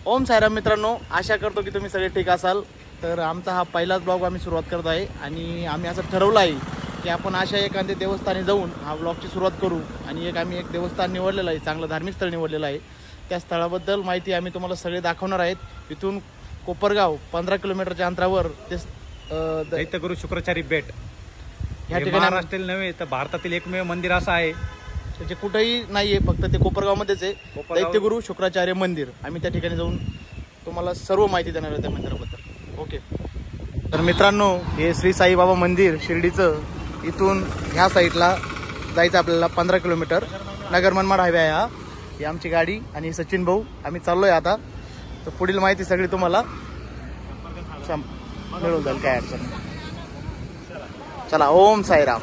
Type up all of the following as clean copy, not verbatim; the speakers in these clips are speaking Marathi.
ओम साईराम मित्रांनो, आशा करतो की तुम्ही सगळे ठीक असाल। तर आमचा हा पहिलाच ब्लॉग आम्ही सुरुवात करत आहे आणि आम्ही असं ठरवलं आहे की आपण अशा एखाद्या देवस्थानी जाऊन हा ब्लॉगची सुरुवात करू। आणि आम्ही एक देवस्थान निवडलेलं आहे, चांगलं धार्मिक स्थळ निवडलेलं आहे। त्या स्थळाबद्दल माहिती आम्ही तुम्हाला सगळे दाखवणार आहेत। इथून कोपरगाव 15 किलोमीटरच्या अंतरावर ते दैत्यगुरु शुक्राचार्य बेट ह्या हे ठिकाणी महाराष्ट्रातील नव्हे तर भारतातील एकमेव मंदिर असं आहे त्याचे कुठेही नाही आहे, फक्त ते कोपरगावमध्येच आहे। दैत्यगुरु शुक्राचार्य मंदिर। आम्ही त्या ठिकाणी जाऊन तुम्हाला सर्व माहिती देणार आहे त्या मंदिराबद्दल। ओके, तर मित्रांनो, हे श्री साईबाबा मंदिर शिर्डीचं इथून ह्या साईडला जायचं आपल्याला 15 किलोमीटर। नगर मनमाड हायवे आहे हा। ही आमची गाडी आणि सचिन भाऊ, आम्ही चाललोय आता। तर पुढील माहिती सगळी तुम्हाला मिळून जाईल, काय अडचण नाही। चला, ओम साईराम।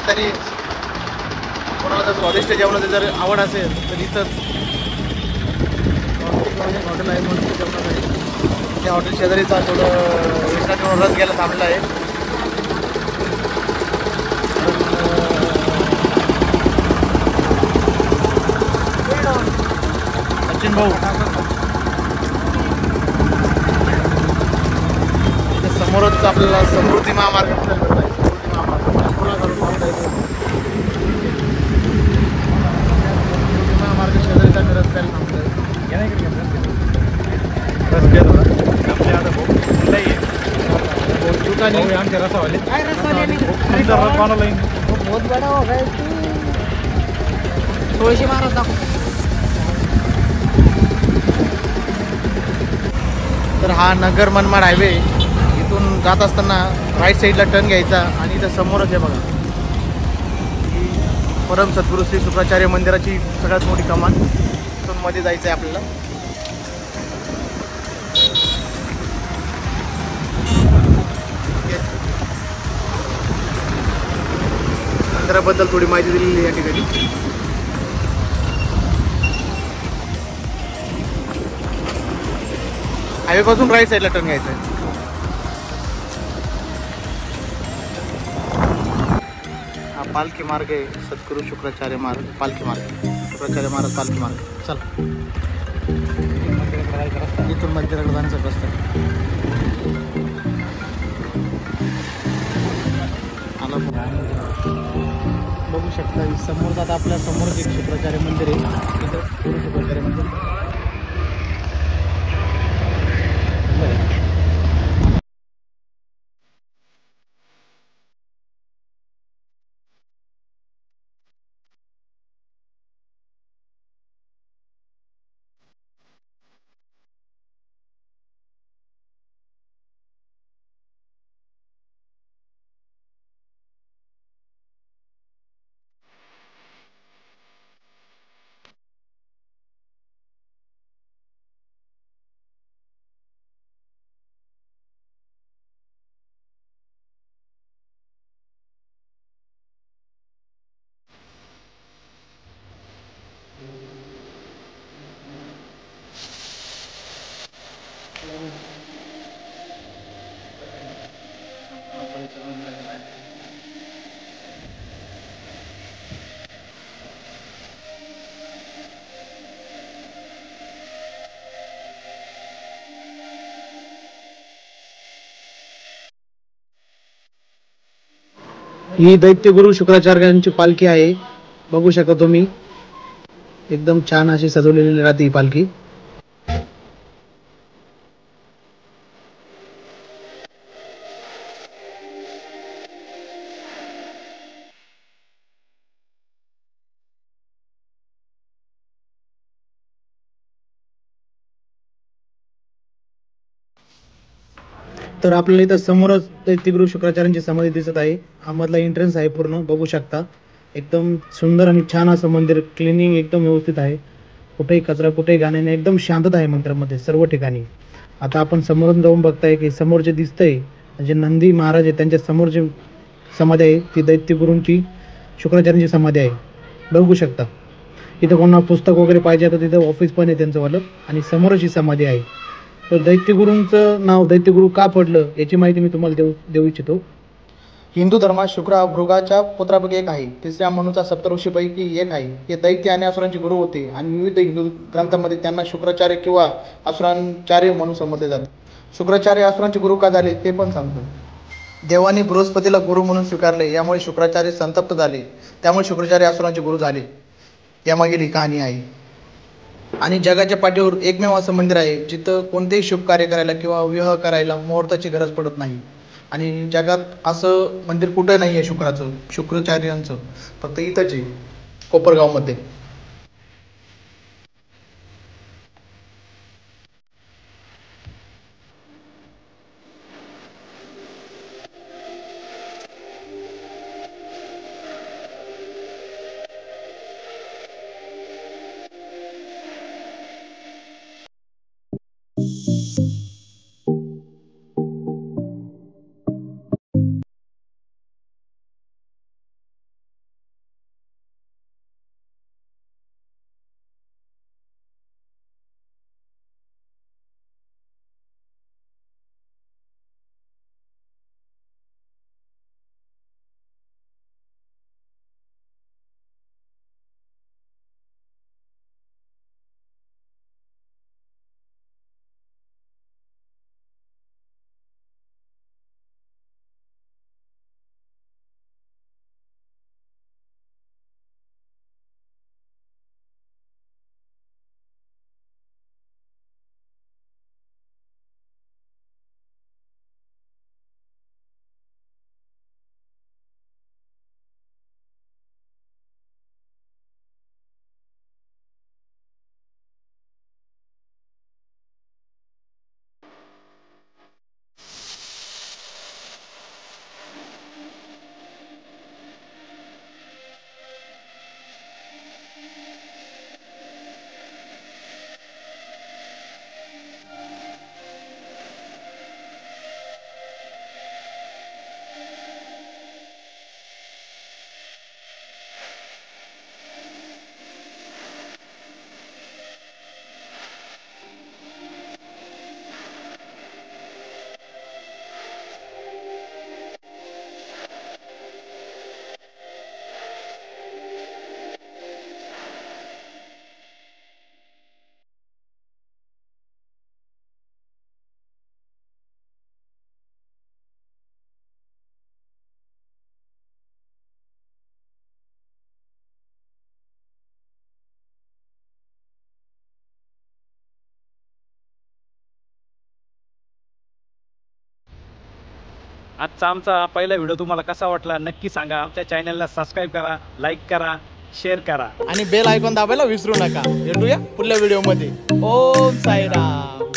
तरी कोणाला जर स्वादिष्ट जेवणाची जर आवड असेल तर इथंच हॉटेल आहे म्हणून जेवणासाठी। त्या हॉटेल शेजारीचा थोडं विश्रांती रस घ्यायला थांबलं आहे। सचिन भाऊ समोरच आपल्याला समृद्धी महामार्ग भेटत आहे। समृद्धी महामार्ग महामार्ग शेजारीचा मी रस्त्याला थांबतोय। आमच्या रसावाले बहुत बड़ा हो गया थोडीशी महाराज दाखव। तर हा नगर मनमाड हायवे, इथून जात असताना राईट साईडला टर्न घ्यायचा आणि इथं समोरच आहे बघा, परम सद्गुरू श्री शुक्राचार्य मंदिराची सगळ्यात मोठी कमान। इथून मध्ये जायचं आहे आपल्याला। मंदिराबद्दल थोडी माहिती दिलेली या ठिकाणी। हायवे पासून राईट साईडला टर्न घ्यायचा आहे। हा पालखी मार्ग आहे, सद्गुरू शुक्राचार्य मार्ग, पालखी मार्ग, शुक्राचार्य महाराज पालखी मार्ग। चला, इथून मंदिराकडे जाण्याचा रस्ता आला बघू शकता। समोर आता आपल्या समोरच एक शुक्राचार्य मंदिर आहे, इथं गुरु शुक्राचार्य मंदिर। ही दैत्यगुरु शुक्राचार्यांची पालखी आहे, बघू शकता तुम्ही. एकदम छान अशी सजवलेली राहते ही पालखी. तर आपल्याला इथं समोरच दैत्यगुरु शुक्राचार्यांची समाधी दिसत आहे. हा मधला एंट्रन्स आहे, पूर्ण बघू शकता. एकदम सुंदर आणि छान असं मंदिर, क्लिनिंग एकदम व्यवस्थित आहे. कुठेही कचरा, कुठेही घाण नाही, एकदम शांतता आहे मंदिरामध्ये सर्व ठिकाणी. आता आपण समोरून जाऊन बघताय की समोर जे दिसतंय जे नंदी महाराज आहे त्यांच्या समोर जी समाधी आहे ती दैत्यगुरूंची शुक्राचार्यांची समाधी आहे, बघू शकता. इथं कोणाला पुस्तक वगैरे पाहिजे तर तिथं ऑफिस पण आहे त्यांचं वालं, आणि समोरच ही समाधी आहे. तर दैत्यगुरूंचं नाव दैत्यगुरु का पडलं याची माहिती मी तुम्हाला देऊ इच्छितो. हिंदू धर्मात शुक्र हा भृगाच्या पुत्रापैकी एक आहे. तिसऱ्या मनूचा सप्तऋषीपैकी एक आहे. हे दैत्य आणि असुरांचे गुरु होते आणि विविध हिंदू ग्रंथांमध्ये त्यांना शुक्राचार्य किंवा असुरांचार्य म्हणून संबोधले जातात. शुक्राचार्य असुरांचे गुरु का झाले ते पण सांगतो. देवाने बृहस्पतीला गुरु म्हणून स्वीकारले, यामुळे शुक्राचार्य संतप्त झाले, त्यामुळे शुक्राचार्य असुरांचे गुरु झाले. यामागील ही कहाणी आहे. आणि जगाच्या पाठीवर एकमेव असं मंदिर आहे जिथं कोणतेही शुभ कार्य करायला किंवा विवाह करायला मुहूर्ताची गरज पडत नाही. आणि जगात असं मंदिर कुठं नाही आहे शुक्राचार्यांचं, फक्त इथंच आहे, कोपरगावमध्ये. आजचा आमचा पहिला व्हिडिओ तुम्हाला कसा वाटला नक्की सांगा. आमच्या चॅनलला सबस्क्राईब करा, लाईक करा, शेअर करा आणि बेल आयकॉन दाबायला विसरू नका. भेटूया पुढल्या व्हिडिओमध्ये. ओम साईराम.